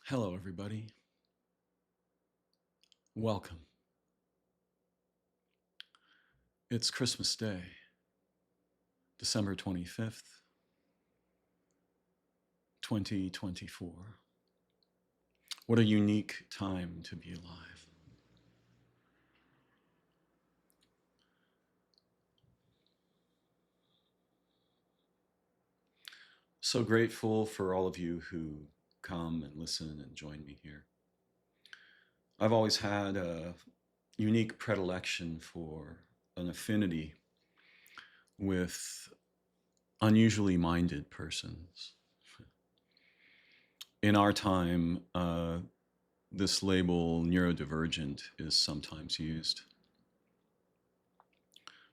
Hello, everybody. Welcome. It's Christmas Day, December 25th, 2024. What a unique time to be alive. So grateful for all of you who come and listen and join me here. I've always had a unique predilection for an affinity with unusually minded persons. In our time, this label neurodivergent is sometimes used.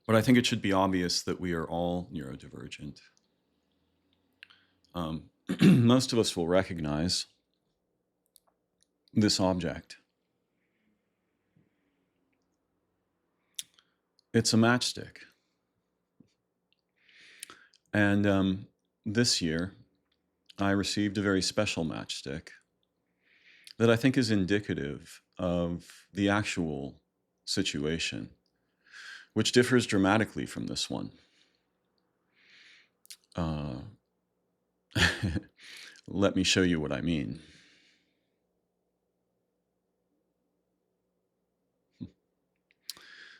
But I think it should be obvious that we are all neurodivergent. Most of us will recognize this object. It's a matchstick. And this year, I received a very special matchstick that I think is indicative of the actual situation, which differs dramatically from this one. Let me show you what I mean.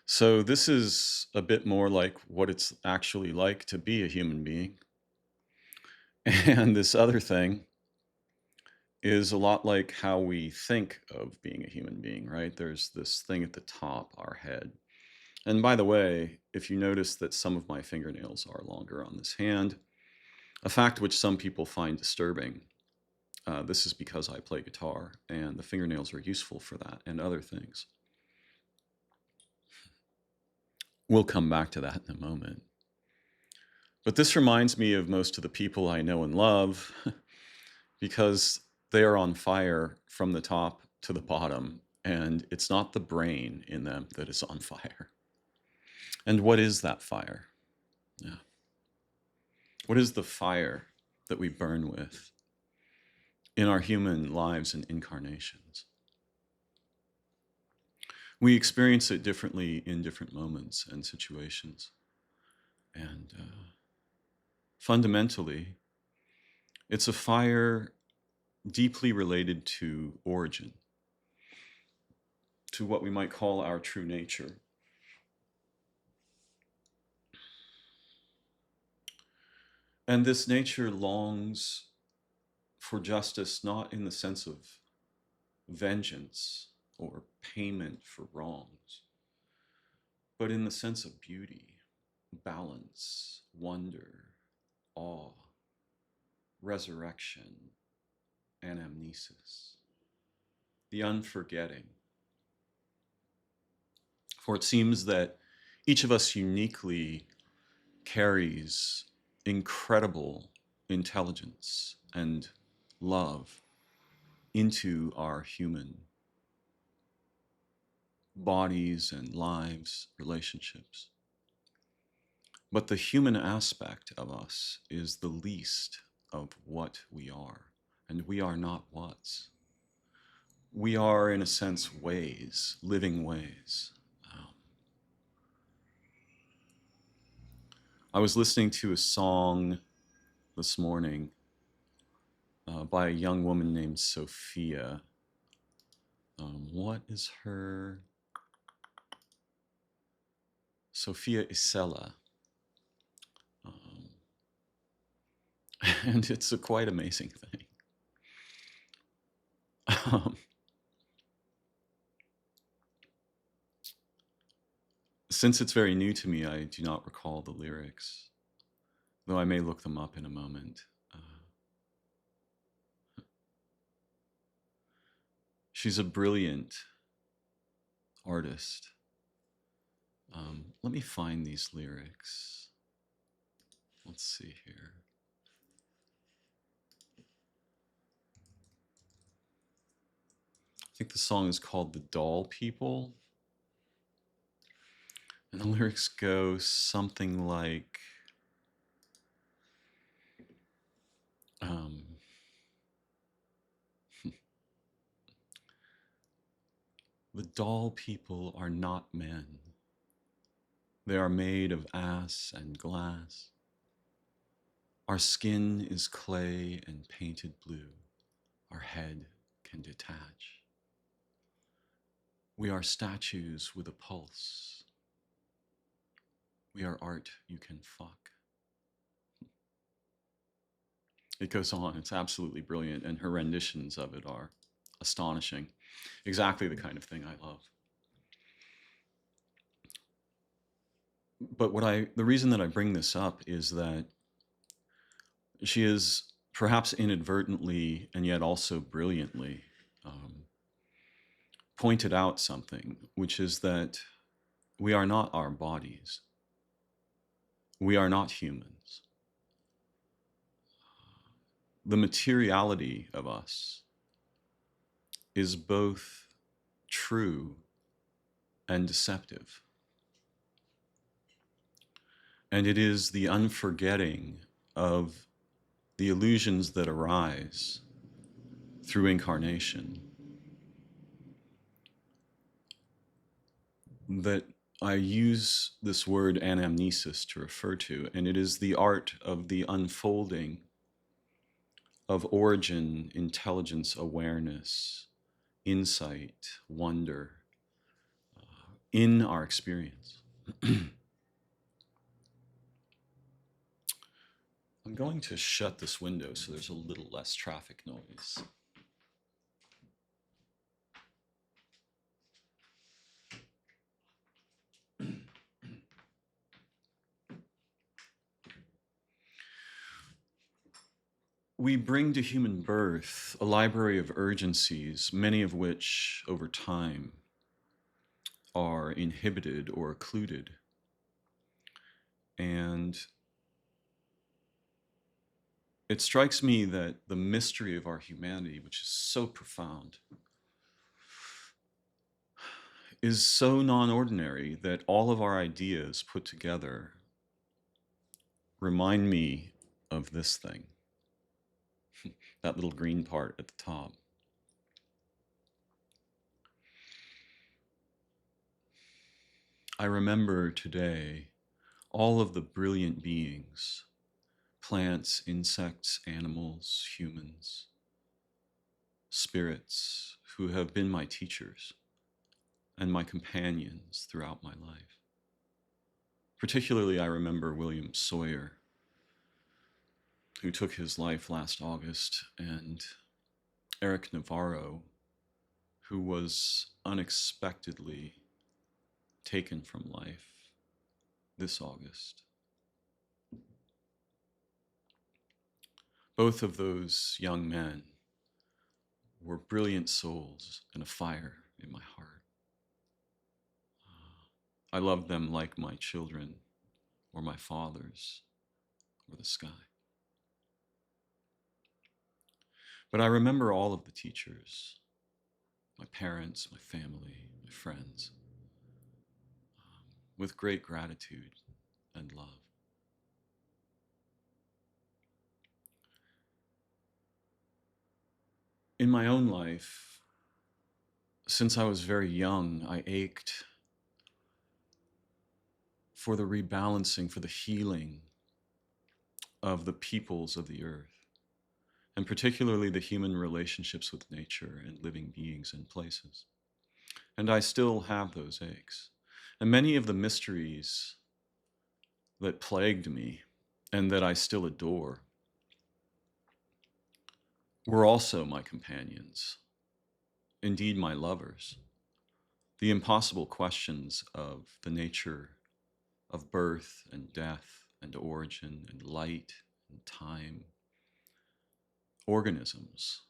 So this is a bit more like what it's actually like to be a human being. And this other thing is a lot like how we think of being a human being, right? There's this thing at the top, our head. And by the way, if you notice that some of my fingernails are longer on this hand, a fact which some people find disturbing, this is because I play guitar and the fingernails are useful for that and other things. We'll come back to that in a moment. But this reminds me of most of the people I know and love because they are on fire from the top to the bottom, and it's not the brain in them that is on fire. And what is that fire? Yeah. What is the fire that we burn with in our human lives and incarnations? We experience it differently in different moments and situations. And fundamentally, it's a fire deeply related to origin, to what we might call our true nature. And this nature longs for justice not in the sense of vengeance or payment for wrongs, but in the sense of beauty, balance, wonder, awe, resurrection, anamnesis, the unforgetting. For it seems that each of us uniquely carries incredible intelligence and love into our human bodies and lives, relationships. But the human aspect of us is the least of what we are, and we are not what's. We are, in a sense, ways, living ways. Um, I was listening to a song this morning by a young woman named Sophia. What is her? Sophia Isella. Um, and it's a quite amazing thing. Um, since it's very new to me, I do not recall the lyrics, though I may look them up in a moment. She's a brilliant artist. Let me find these lyrics. Let's see here. I think the song is called The Doll People. And the lyrics go something like, um, The doll people are not men. They are made of ass and glass. Our skin is clay and painted blue. Our head can detach. We are statues with a pulse. We are art you can fuck. It goes on. It's absolutely brilliant, and her renditions of it are astonishing. Exactly the kind of thing I love. But the reason that I bring this up is that she is perhaps inadvertently and yet also brilliantly um, pointed out something, which is that we are not our bodies. We are not humans. The materiality of us is both true and deceptive. And it is the unforgetting of the illusions that arise through incarnation that I use this word anamnesis to refer to, and it is the art of the unfolding of origin, intelligence, awareness, insight, wonder in our experience. I'm going to shut this window so there's a little less traffic noise. We bring to human birth a library of urgencies, many of which, over time, are inhibited or occluded. And it strikes me that the mystery of our humanity, which is so profound, is so non-ordinary that all of our ideas put together remind me of this thing, that little green part at the top. I remember today all of the brilliant beings, plants, insects, animals, humans, spirits who have been my teachers and my companions throughout my life. Particularly, I remember William Sawyer, who took his life last August, and Eric Navarro, who was unexpectedly taken from life this August. Both of those young men were brilliant souls and a fire in my heart. I loved them like my children or my fathers or the sky. But I remember all of the teachers, my parents, my family, my friends, with great gratitude and love. In my own life, since I was very young, I ached for the rebalancing, for the healing of the peoples of the earth, and particularly the human relationships with nature and living beings and places. And I still have those aches. And many of the mysteries that plagued me and that I still adore were also my companions, indeed my lovers. The impossible questions of the nature of birth and death and origin and light and time. Organisms.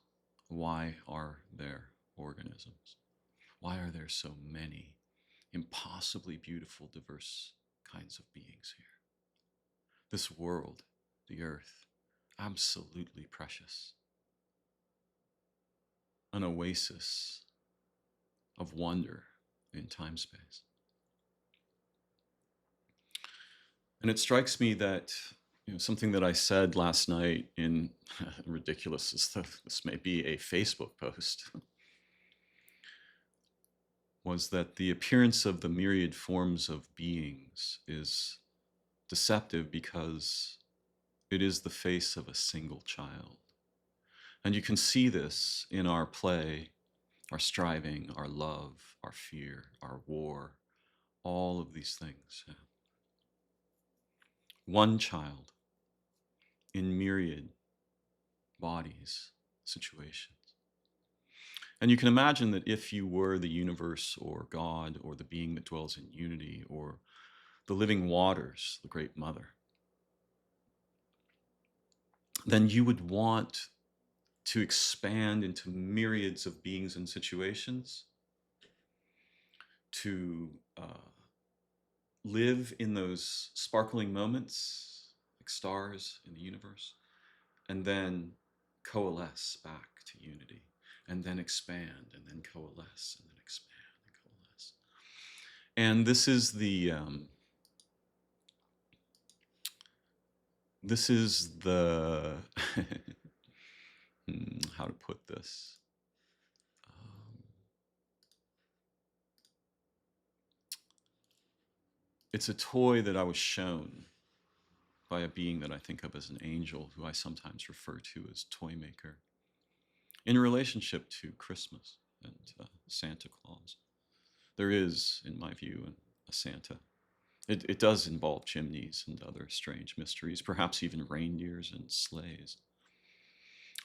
Why are there organisms? Why are there so many impossibly beautiful, diverse kinds of beings here? This world, the earth, absolutely precious. An oasis of wonder in time space. And it strikes me that something that I said last night in ridiculous as this may be a Facebook post, was that the appearance of the myriad forms of beings is deceptive because it is the face of a single child. And you can see this in our play, our striving, our love, our fear, our war, all of these things. One child in myriad bodies, situations. And you can imagine that if you were the universe or God or the being that dwells in unity or the living waters, the great mother, then you would want to expand into myriads of beings and situations, to live in those sparkling moments like stars in the universe, and then coalesce back to unity, and then expand, and then coalesce, and then expand and coalesce. And this is the how to put this. It's a toy that I was shown by a being that I think of as an angel, who I sometimes refer to as Toy Maker, in relationship to Christmas and Santa Claus. There is, in my view, a Santa. It does involve chimneys and other strange mysteries, perhaps even reindeers and sleighs.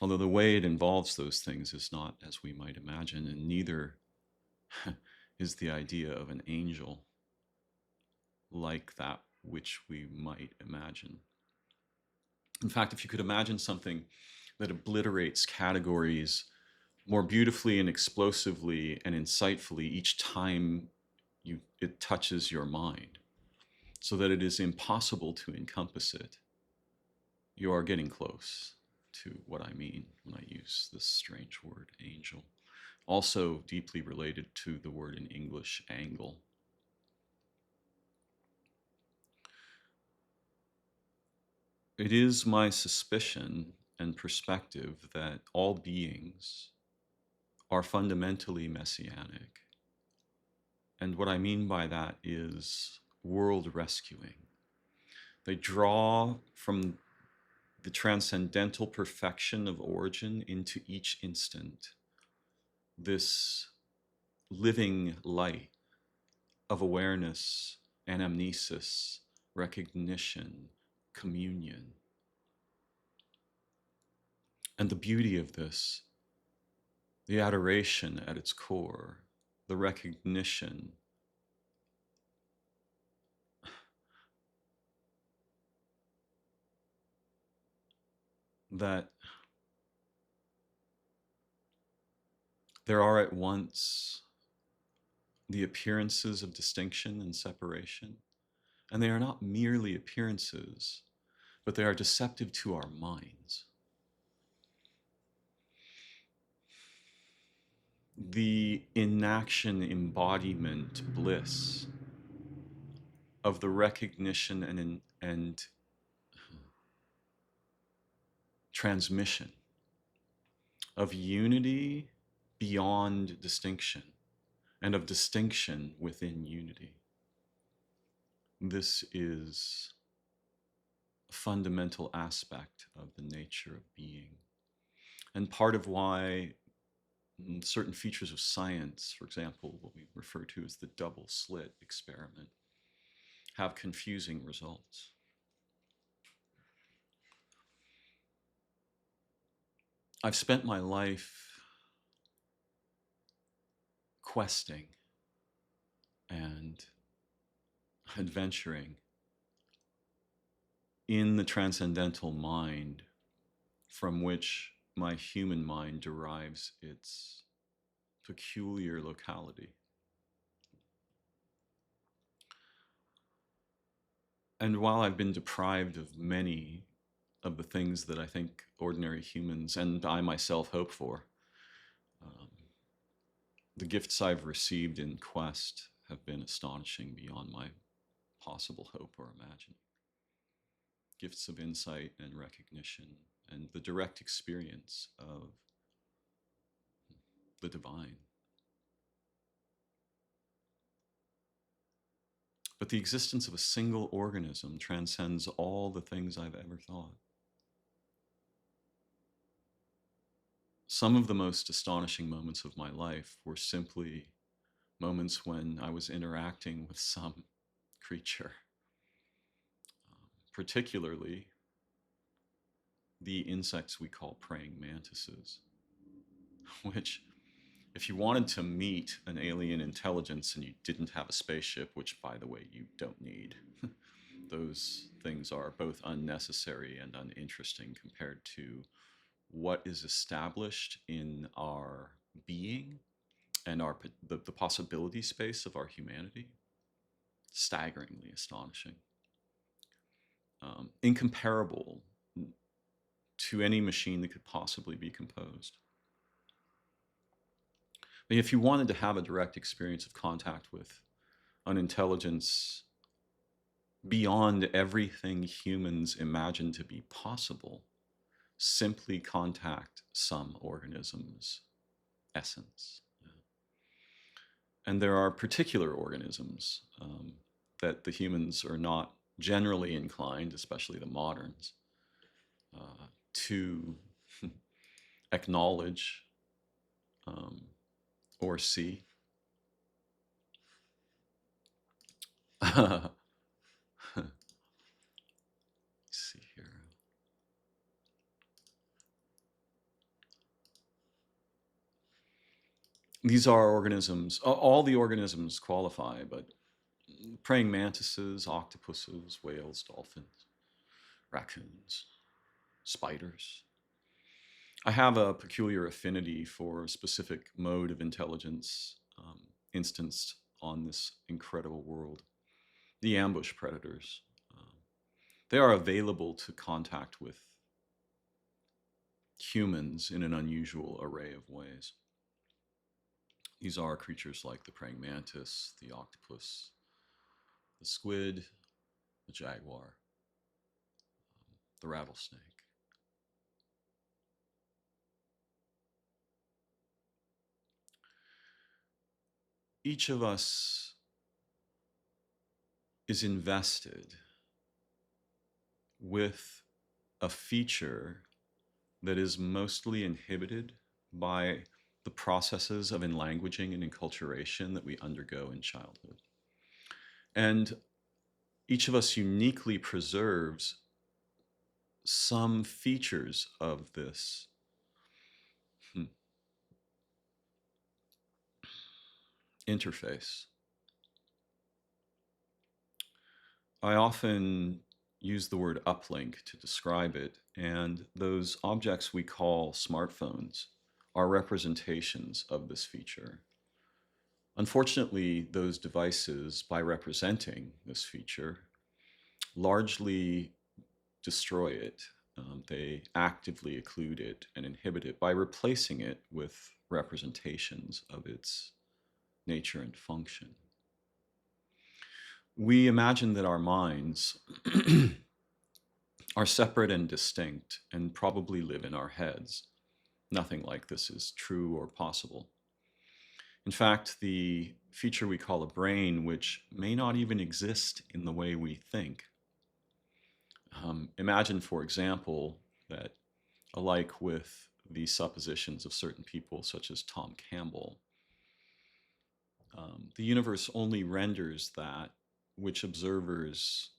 Although the way it involves those things is not as we might imagine, and neither is the idea of an angel like that which we might imagine. In fact, if you could imagine something that obliterates categories more beautifully and explosively and insightfully each time it touches your mind, so that it is impossible to encompass it, you are getting close to what I mean when I use this strange word, angel. Also deeply related to the word in English, angle. It is my suspicion and perspective that all beings are fundamentally messianic. And what I mean by that is world rescuing. They draw from the transcendental perfection of origin into each instant this living light of awareness, anamnesis, recognition, communion. And the beauty of this, the adoration at its core, the recognition that there are at once the appearances of distinction and separation, and they are not merely appearances, but they are deceptive to our minds. The inaction, embodiment, bliss of the recognition and transmission of unity beyond distinction and of distinction within unity. This is a fundamental aspect of the nature of being, and part of why certain features of science, for example, what we refer to as the double slit experiment, have confusing results. I've spent my life questing and adventuring in the transcendental mind from which my human mind derives its peculiar locality. And while I've been deprived of many of the things that I think ordinary humans and I myself hope for, um, the gifts I've received in quest have been astonishing beyond my possible hope or imagining. Gifts of insight and recognition and the direct experience of the divine. But the existence of a single organism transcends all the things I've ever thought. Some of the most astonishing moments of my life were simply moments when I was interacting with some creature, particularly the insects we call praying mantises, which, if you wanted to meet an alien intelligence and you didn't have a spaceship, which, by the way, you don't need, those things are both unnecessary and uninteresting compared to what is established in our being and the possibility space of our humanity. Staggeringly astonishing. Incomparable to any machine that could possibly be composed. But if you wanted to have a direct experience of contact with an intelligence beyond everything humans imagine to be possible, simply contact some organism's essence. And there are particular organisms that the humans are not generally inclined, especially the moderns, to acknowledge or see. Let's see here. These are organisms, all the organisms qualify, but praying mantises, octopuses, whales, dolphins, raccoons, spiders. I have a peculiar affinity for a specific mode of intelligence instanced on this incredible world, the ambush predators. They are available to contact with humans in an unusual array of ways. These are creatures like the praying mantis, the octopus, the squid, the jaguar, the rattlesnake. Each of us is invested with a feature that is mostly inhibited by the processes of enlanguaging and enculturation that we undergo in childhood. And each of us uniquely preserves some features of this interface. I often use the word uplink to describe it, and those objects we call smartphones are representations of this feature. Unfortunately, those devices, by representing this feature, largely destroy it. They actively occlude it and inhibit it by replacing it with representations of its nature and function. We imagine that our minds are separate and distinct and probably live in our heads. Nothing like this is true or possible. In fact, the feature we call a brain, which may not even exist in the way we think. Imagine, for example, that alike with the suppositions of certain people, such as Tom Campbell, the universe only renders that which observers,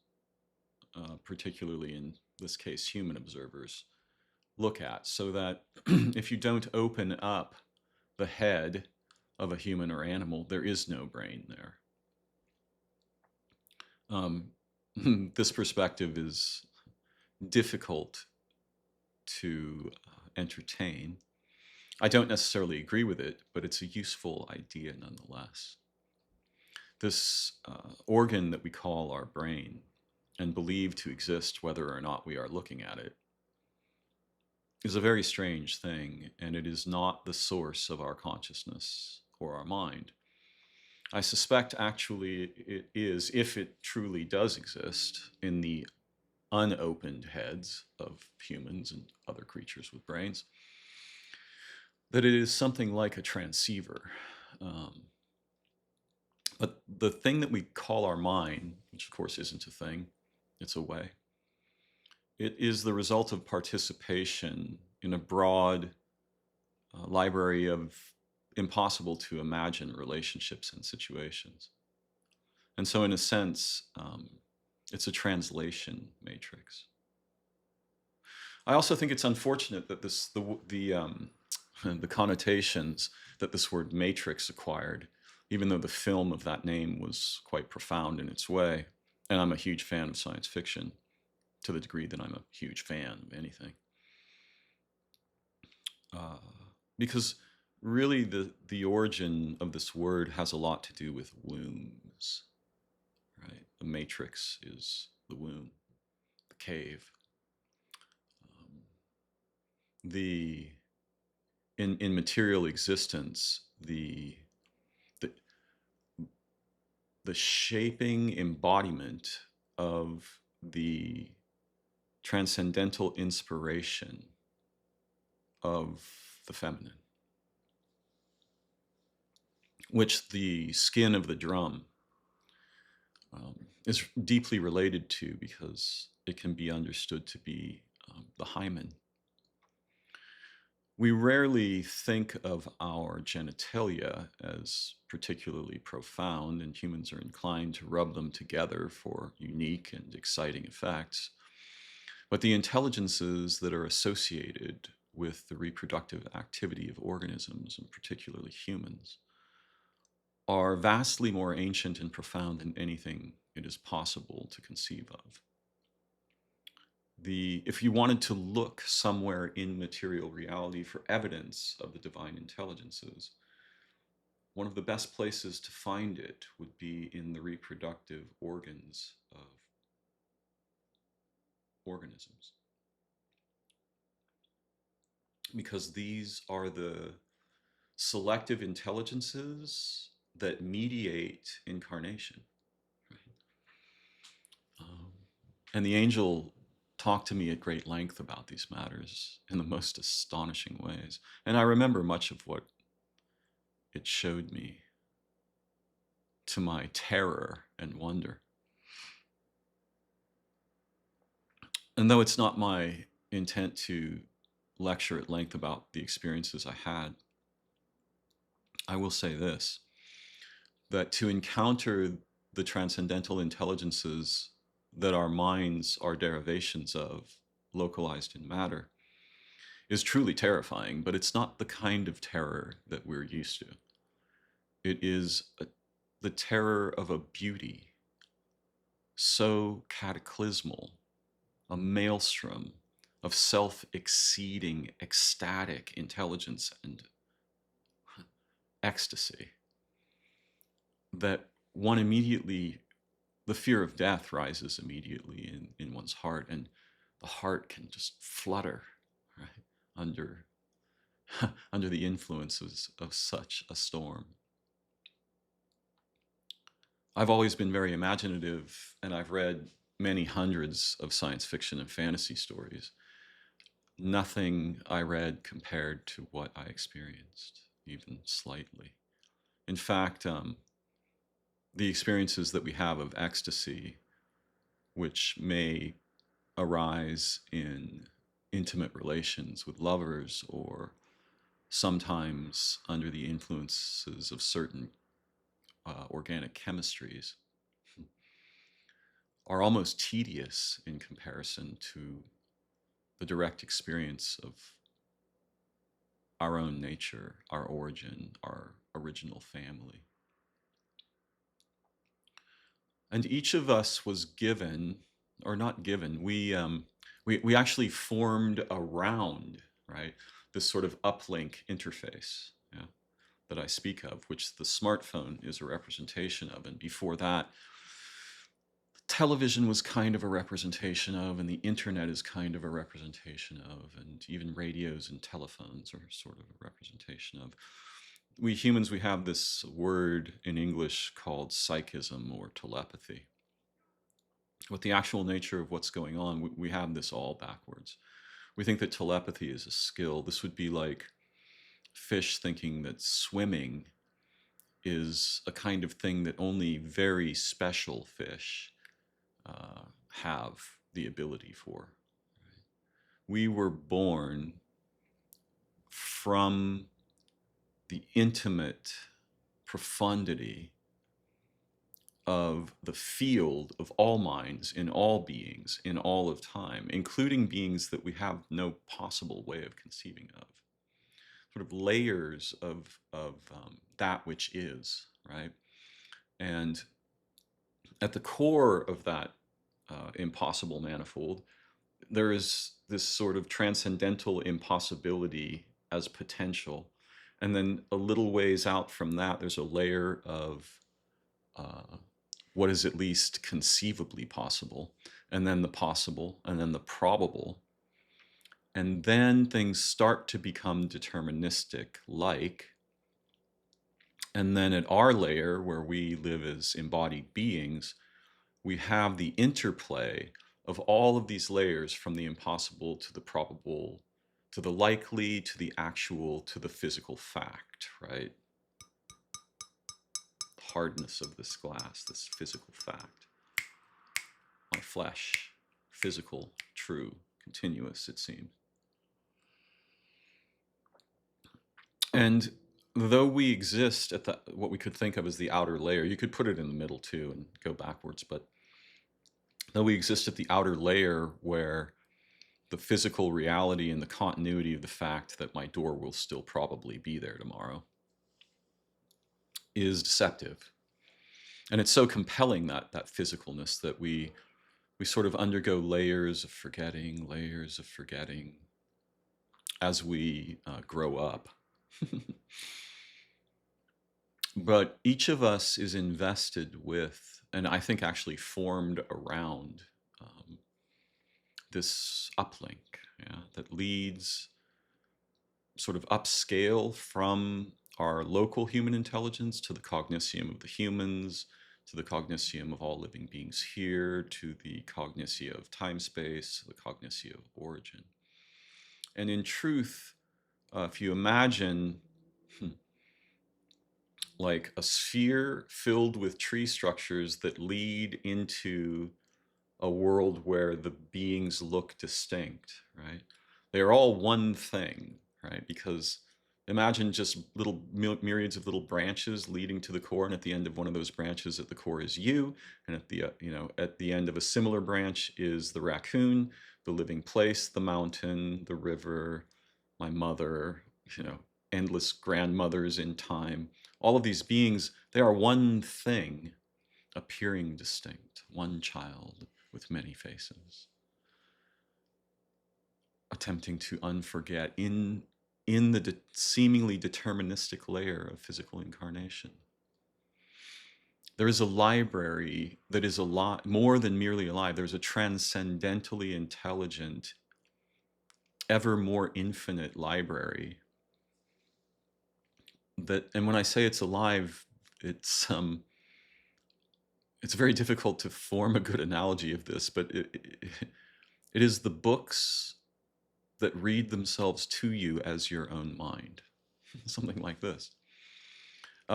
particularly in this case human observers, look at. So that if you don't open up the head of a human or animal, there is no brain there. This perspective is difficult to entertain. I don't necessarily agree with it, but it's a useful idea nonetheless. This organ that we call our brain and believe to exist whether or not we are looking at it is a very strange thing, and it is not the source of our consciousness or our mind. I suspect actually it is, if it truly does exist, in the unopened heads of humans and other creatures with brains, that it is something like a transceiver. But the thing that we call our mind, which of course isn't a thing, it's a way, it is the result of participation in a broad library of impossible to imagine relationships and situations. And so, in a sense, it's a translation matrix. I also think it's unfortunate that the connotations that this word matrix acquired, even though the film of that name was quite profound in its way, and I'm a huge fan of science fiction to the degree that I'm a huge fan of anything, uh, because really the origin of this word has a lot to do with wombs, right? The matrix is the womb, the cave. Um, the in material existence, the the shaping embodiment of the transcendental inspiration of the feminine, which the skin of the drum is deeply related to, because it can be understood to be the hymen. We rarely think of our genitalia as particularly profound, and humans are inclined to rub them together for unique and exciting effects. But the intelligences that are associated with the reproductive activity of organisms, and particularly humans, are vastly more ancient and profound than anything it is possible to conceive of. If you wanted to look somewhere in material reality for evidence of the divine intelligences, one of the best places to find it would be in the reproductive organs of organisms, because these are the selective intelligences that mediate incarnation. Um, and the angel talked to me at great length about these matters in the most astonishing ways. And I remember much of what it showed me, to my terror and wonder. And though it's not my intent to lecture at length about the experiences I had, I will say this, that to encounter the transcendental intelligences that our minds are derivations of, localized in matter, is truly terrifying, but it's not the kind of terror that we're used to. It is the terror of a beauty so cataclysmal, a maelstrom of self exceeding, ecstatic intelligence and ecstasy, that one immediately, the fear of death rises immediately in one's heart, and the heart can just flutter, right, under, under the influences of such a storm. I've always been very imaginative, and I've read many hundreds of science fiction and fantasy stories. Nothing I read compared to what I experienced, even slightly. In fact, the experiences that we have of ecstasy, which may arise in intimate relations with lovers, or sometimes under the influences of certain organic chemistries, are almost tedious in comparison to the direct experience of our own nature, our origin, our original family. And each of us was given, or not given, we actually formed around, right, this sort of uplink interface, yeah, that I speak of, which the smartphone is a representation of. And before that, television was kind of a representation of, and the internet is kind of a representation of, and even radios and telephones are sort of a representation of. We humans, we have this word in English called psychism or telepathy. But the actual nature of what's going on, we have this all backwards. We think that telepathy is a skill. This would be like fish thinking that swimming is a kind of thing that only very special fish have the ability for. We were born from the intimate profundity of the field of all minds in all beings in all of time, including beings that we have no possible way of conceiving of. Sort of layers of that which is, right? And at the core of that impossible manifold, there is this sort of transcendental impossibility as potential. And then a little ways out from that, there's a layer of what is at least conceivably possible, and then the possible, and then the probable. And then things start to become deterministic, like, and then at our layer, where we live as embodied beings, we have the interplay of all of these layers, from the impossible to the probable, to the likely, to the actual, to the physical fact, right? The hardness of this glass, this physical fact. My flesh, physical, true, continuous, it seems. And though we exist at the, what we could think of as the outer layer, you could put it in the middle too and go backwards, but though we exist at the outer layer where the physical reality and the continuity of the fact that my door will still probably be there tomorrow is deceptive. And it's so compelling, that physicalness, that we sort of undergo layers of forgetting as we grow up. But each of us is invested with, and I think actually formed around, this uplink, yeah, that leads sort of upscale from our local human intelligence to the cognitium of the humans, to the cognitium of all living beings here, to the cognitia of time-space, the cognitia of origin. And in truth, if you imagine like a sphere filled with tree structures that lead into a world where the beings look distinct, right? They are all one thing, right? Because imagine just little myriads of little branches leading to the core, and at the end of one of those branches at the core is you, and at the at the end of a similar branch is the raccoon, the living place, the mountain, the river, my mother, endless grandmothers in time. All of these beings, they are one thing appearing distinct, one child with many faces, attempting to unforget in the seemingly deterministic layer of physical incarnation. There is a library that is a lot more than merely alive. There's a transcendentally intelligent, ever more infinite library that, and when I say it's alive, it's very difficult to form a good analogy of this, but it is the books that read themselves to you as your own mind. Something like this.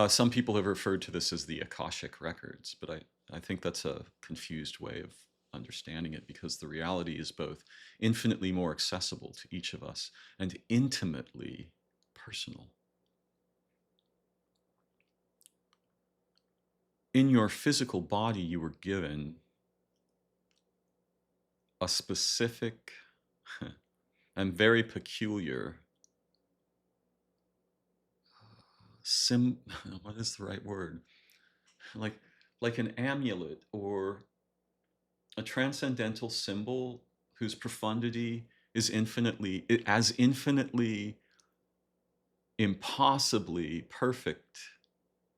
Some people have referred to this as the Akashic records, but I think that's a confused way of understanding it, because the reality is both infinitely more accessible to each of us and intimately personal. In your physical body, you were given a specific and very peculiar what is the right word? Like an amulet or a transcendental symbol whose profundity is infinitely impossibly perfect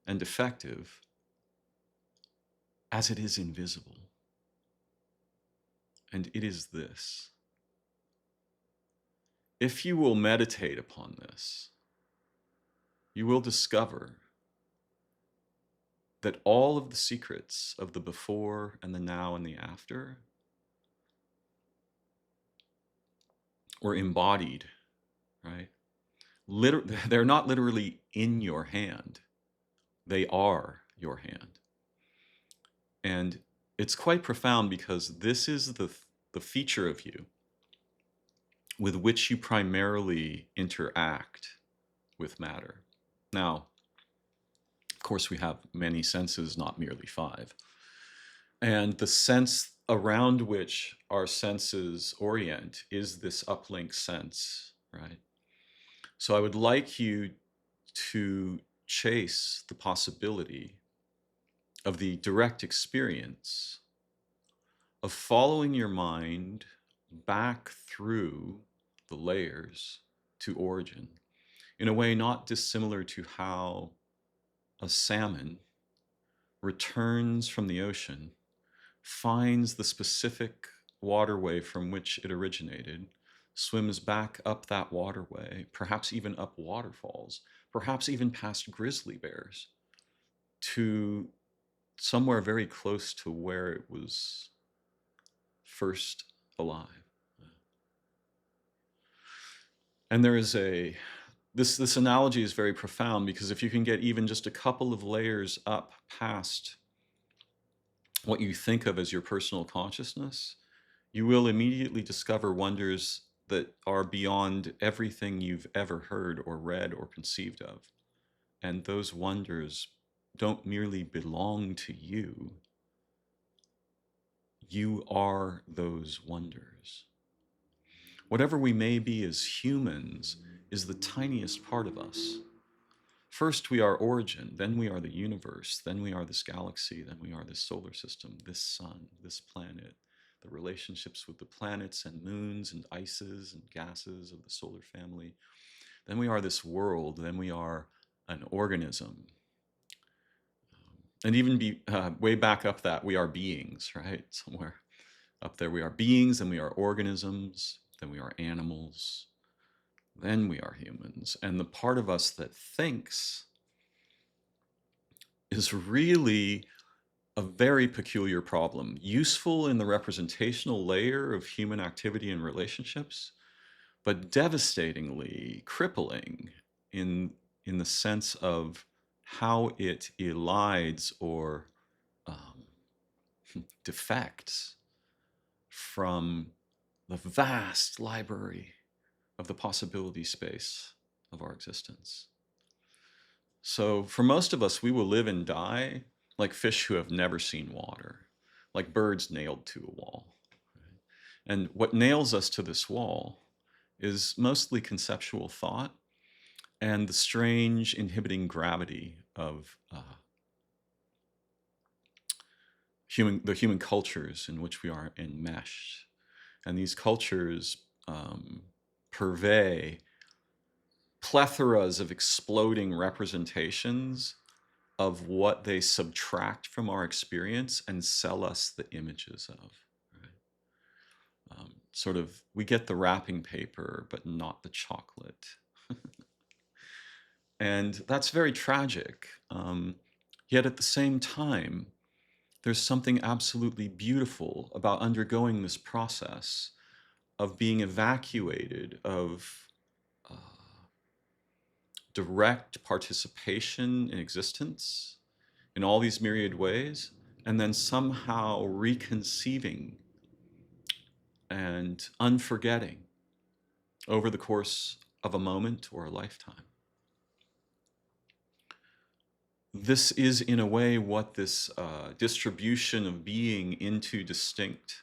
and effective as it is invisible. And it is this. If you will meditate upon this, you will discover that all of the secrets of the before and the now and the after were embodied, right? They're not literally in your hand. They are your hand. And it's quite profound because this is the feature of you with which you primarily interact with matter. Now, of course, we have many senses, not merely five. And the sense around which our senses orient is this uplink sense, right? So I would like you to chase the possibility of the direct experience of following your mind back through the layers to origin in a way not dissimilar to how a salmon returns from the ocean, finds the specific waterway from which it originated, swims back up that waterway, perhaps even up waterfalls, perhaps even past grizzly bears, to somewhere very close to where it was first alive. And there is this analogy is very profound, because if you can get even just a couple of layers up past what you think of as your personal consciousness, you will immediately discover wonders that are beyond everything you've ever heard or read or conceived of. And those wonders don't merely belong to you. You are those wonders. Whatever we may be as humans is the tiniest part of us. First, we are origin, then we are the universe, then we are this galaxy, then we are this solar system, this sun, this planet, the relationships with the planets and moons and ices and gases of the solar family. Then we are this world, then we are an organism. And even way back up that, we are beings, right? Somewhere up there, we are beings, then we are organisms, then we are animals, then we are humans. And the part of us that thinks is really a very peculiar problem, useful in the representational layer of human activity and relationships, but devastatingly crippling in, in the sense of how it elides or um, defects from the vast library of the possibility space of our existence. So for most of us, we will live and die like fish who have never seen water, like birds nailed to a wall. And what nails us to this wall is mostly conceptual thought and the strange inhibiting gravity of the human cultures in which we are enmeshed. And these cultures purvey plethoras of exploding representations of what they subtract from our experience and sell us the images of. Right? Sort of, we get the wrapping paper, but not the chocolate. And that's very tragic. Yet at the same time, there's something absolutely beautiful about undergoing this process of being evacuated of uh, direct participation in existence in all these myriad ways, and then somehow reconceiving and unforgetting over the course of a moment or a lifetime. This is, in a way, what this distribution of being into distinct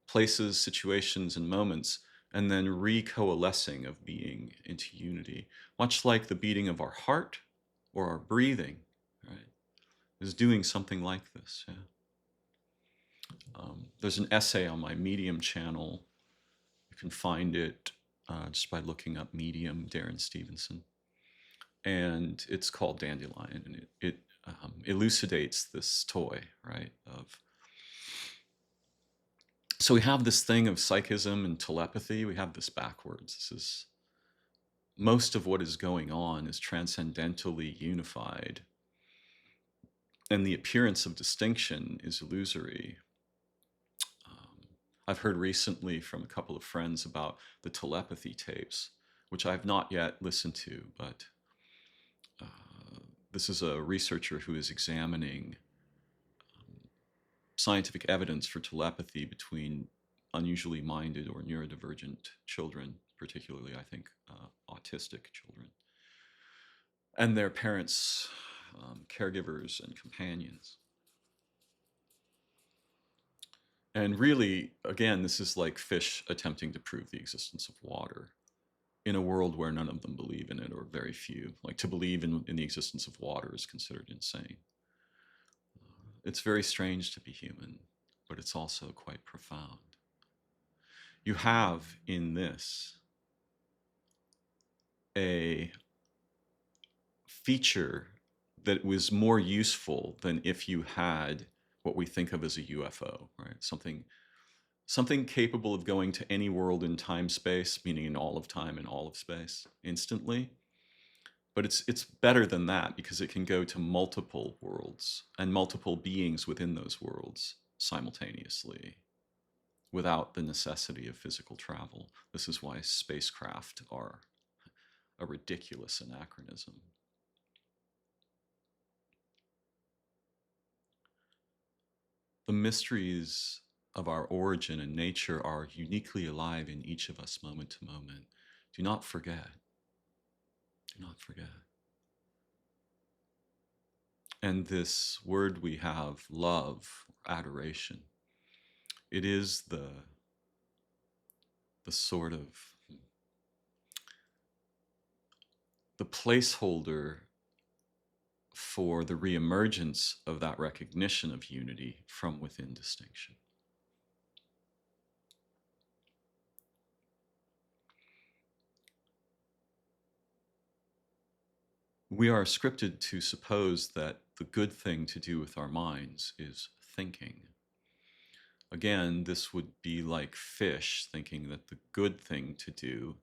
places, situations, and moments, and then recoalescing of being into unity, much like the beating of our heart or our breathing, right, is doing something like this. Yeah. There's an essay on my Medium channel. You can find it just by looking up Medium, Darren Stevenson. And it's called Dandelion, and it elucidates this toy, right? So we have this thing of psychism and telepathy. We have this backwards. This is most of what is going on is transcendentally unified, and the appearance of distinction is illusory. I've heard recently from a couple of friends about the telepathy tapes, which I've not yet listened to, but this is a researcher who is examining scientific evidence for telepathy between unusually minded or neurodivergent children, particularly, I think, autistic children, and their parents, caregivers, and companions. And really, again, this is like fish attempting to prove the existence of water in a world where none of them believe in it, or very few. Like, to believe in the existence of water is considered insane. It's very strange to be human, but it's also quite profound. You have in this a feature that was more useful than if you had what we think of as a UFO, right? Something capable of going to any world in time space, meaning in all of time and all of space, instantly. But it's better than that because it can go to multiple worlds and multiple beings within those worlds simultaneously without the necessity of physical travel. This is why spacecraft are a ridiculous anachronism. The mysteries of our origin and nature are uniquely alive in each of us moment to moment. Do not forget. Do not forget. And this word we have, love, adoration, it is the sort of the placeholder for the reemergence of that recognition of unity from within distinction. We are scripted to suppose that the good thing to do with our minds is thinking. Again, this would be like fish thinking that the good thing to do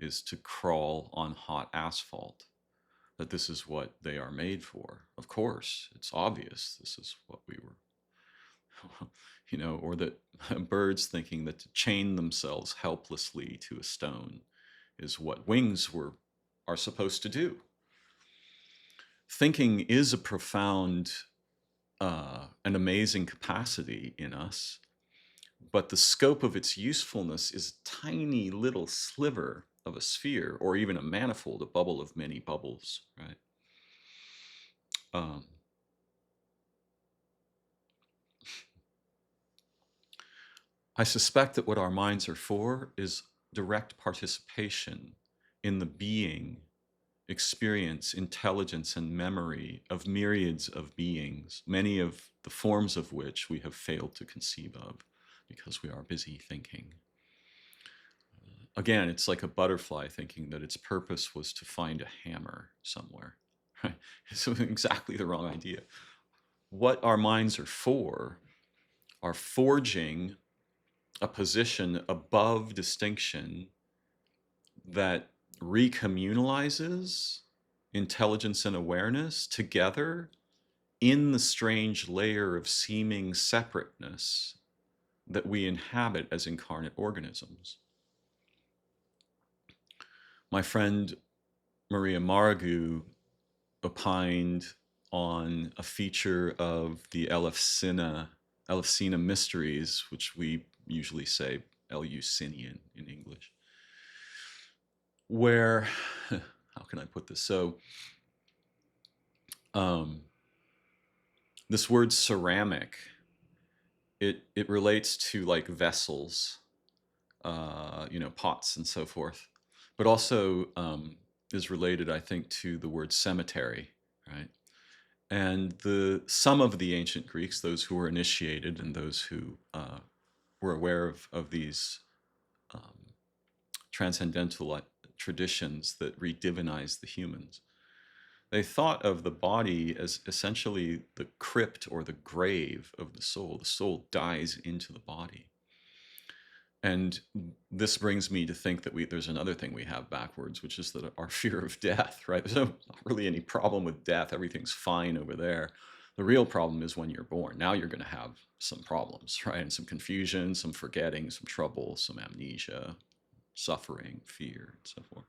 is to crawl on hot asphalt, that this is what they are made for. Of course, it's obvious this is what we were, or that birds thinking that to chain themselves helplessly to a stone is what wings are supposed to do. Thinking is a profound and amazing capacity in us, but the scope of its usefulness is a tiny little sliver of a sphere, or even a manifold, a bubble of many bubbles, right? I suspect that what our minds are for is direct participation in the being, experience, intelligence, and memory of myriads of beings, many of the forms of which we have failed to conceive of because we are busy thinking. Again, it's like a butterfly thinking that its purpose was to find a hammer somewhere, right? It's exactly the wrong idea. What our minds are for are forging a position above distinction that recommunalizes intelligence and awareness together in the strange layer of seeming separateness that we inhabit as incarnate organisms. My friend Maria Marigu opined on a feature of the Elefsina mysteries, which we usually say Eleusinian in English, where, how can I put this? So, this word ceramic, it relates to like vessels, pots and so forth, but also is related, I think, to the word cemetery, right? And some of the ancient Greeks, those who were initiated and those who were aware of these transcendental traditions that redivinize the humans, they thought of the body as essentially the crypt or the grave of the soul. The soul dies into the body. And this brings me to think that there's another thing we have backwards, which is that our fear of death, right? There's not really any problem with death. Everything's fine over there. The real problem is when you're born. Now you're going to have some problems, right? And some confusion, some forgetting, some trouble, some amnesia, suffering, fear, and so forth.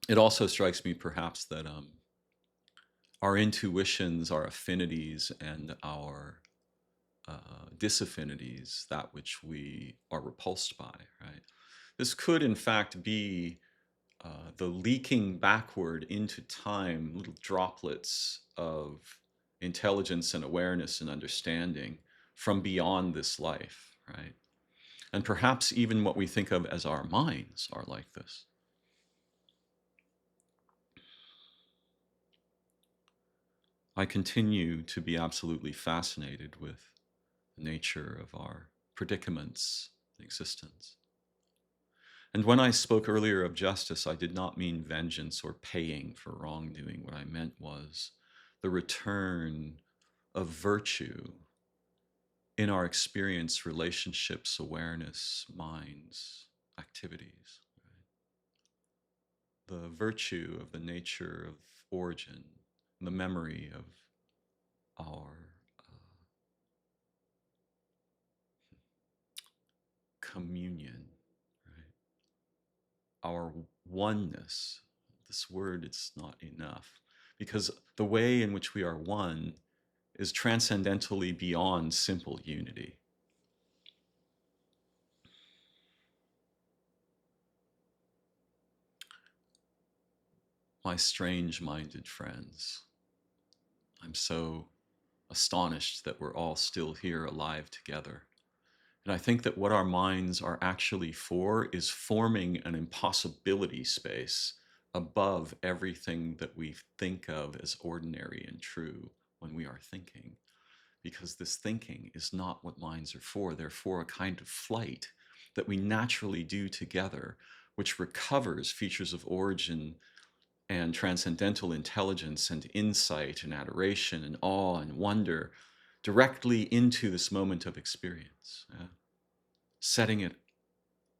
It also strikes me perhaps that our intuitions, our affinities, and our disaffinities, that which we are repulsed by, right? This could, in fact, be the leaking backward into time, little droplets of intelligence and awareness and understanding from beyond this life, right? And perhaps even what we think of as our minds are like this. I continue to be absolutely fascinated with the nature of our predicaments in existence. And when I spoke earlier of justice, I did not mean vengeance or paying for wrongdoing. What I meant was the return of virtue in our experience, relationships, awareness, minds, activities. The virtue of the nature of origin, the memory of our communion, right? Our oneness. This word, it's not enough because the way in which we are one is transcendentally beyond simple unity. My strange-minded friends, I'm so astonished that we're all still here alive together. And I think that what our minds are actually for is forming an impossibility space above everything that we think of as ordinary and true when we are thinking. Because this thinking is not what minds are for. They're for a kind of flight that we naturally do together, which recovers features of origin and transcendental intelligence and insight and adoration and awe and wonder directly into this moment of experience, setting it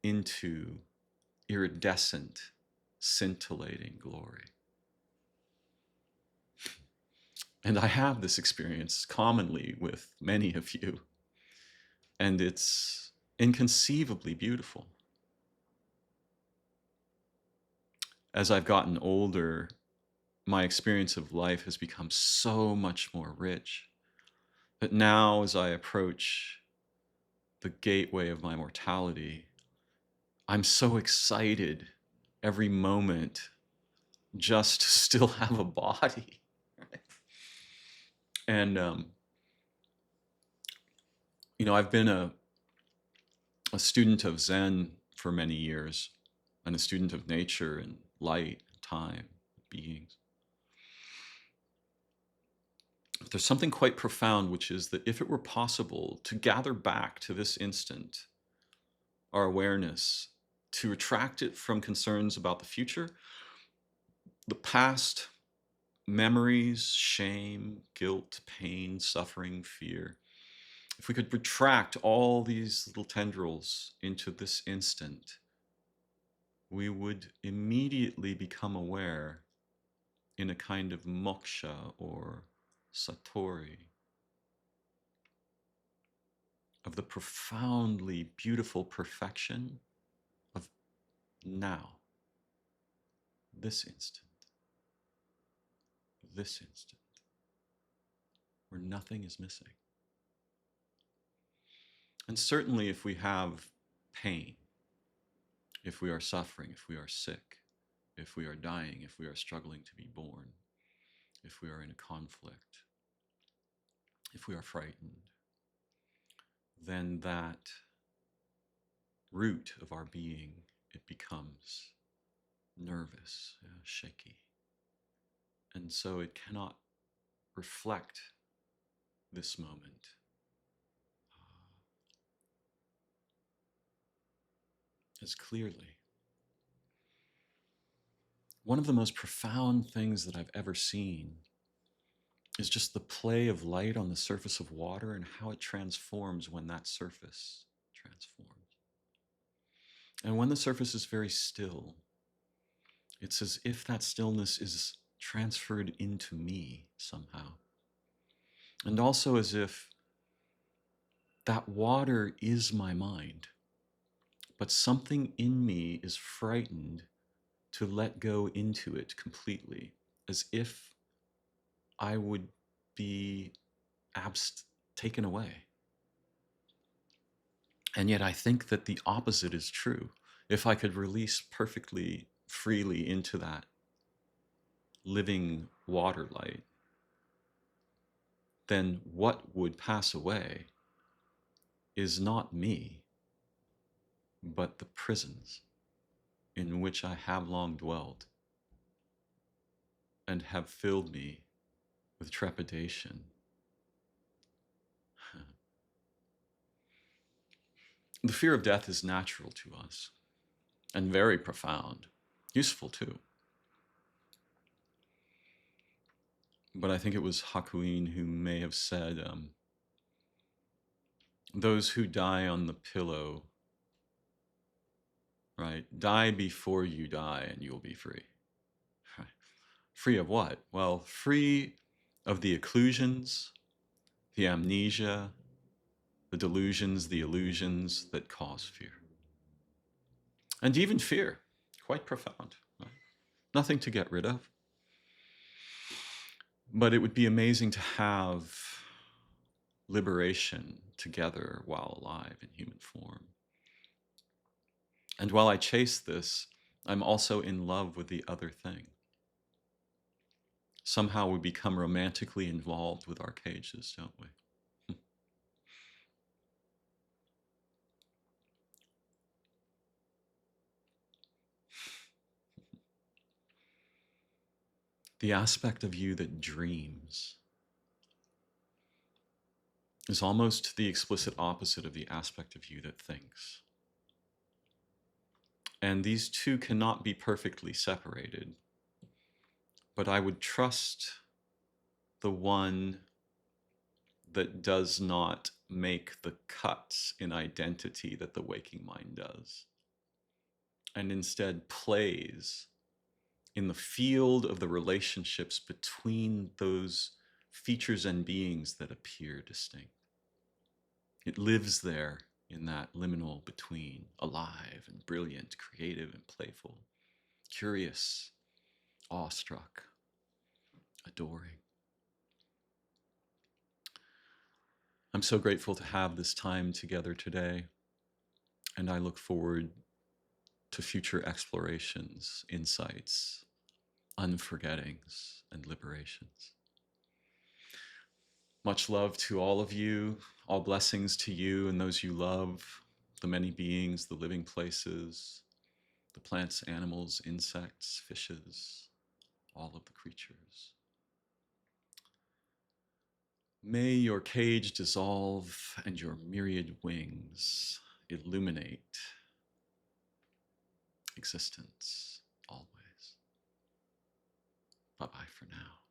into iridescent, scintillating glory. And I have this experience commonly with many of you, and it's inconceivably beautiful. As I've gotten older, my experience of life has become so much more rich that now, as I approach the gateway of my mortality, I'm so excited every moment just to still have a body. And, I've been a student of Zen for many years and a student of nature and light, time, beings. But there's something quite profound, which is that if it were possible to gather back to this instant our awareness, to retract it from concerns about the future, the past, memories, shame, guilt, pain, suffering, fear, if we could retract all these little tendrils into this instant, we would immediately become aware in a kind of moksha or satori of the profoundly beautiful perfection of now, this instant, where nothing is missing. And certainly if we have pain, if we are suffering, if we are sick, if we are dying, if we are struggling to be born, if we are in a conflict, if we are frightened, then that root of our being, it becomes nervous, shaky. And so it cannot reflect this moment as clearly. One of the most profound things that I've ever seen is just the play of light on the surface of water and how it transforms when that surface transforms. And when the surface is very still, it's as if that stillness is transferred into me somehow. And also as if that water is my mind, but something in me is frightened to let go into it completely, as if I would be taken away. And yet I think that the opposite is true. If I could release perfectly freely into that living water light, then what would pass away is not me, but the prisons in which I have long dwelled and have filled me with trepidation. The fear of death is natural to us and very profound, useful too. But I think it was Hakuin who may have said, those who die on the pillow, right, die before you die and you'll be free. Free of what? Well, free of the occlusions, the amnesia, the delusions, the illusions that cause fear. And even fear, quite profound. Right? Nothing to get rid of. But it would be amazing to have liberation together while alive in human form. And while I chase this, I'm also in love with the other thing. Somehow we become romantically involved with our cages, don't we? The aspect of you that dreams is almost the explicit opposite of the aspect of you that thinks. And these two cannot be perfectly separated. But I would trust the one that does not make the cuts in identity that the waking mind does, and instead plays in the field of the relationships between those features and beings that appear distinct. It lives there in that liminal between, alive and brilliant, creative and playful, curious, awestruck, adoring. I'm so grateful to have this time together today, and I look forward to future explorations, insights, unforgettings, and liberations. Much love to all of you, all blessings to you and those you love, the many beings, the living places, the plants, animals, insects, fishes, all of the creatures. May your cage dissolve and your myriad wings illuminate existence always. Bye-bye for now.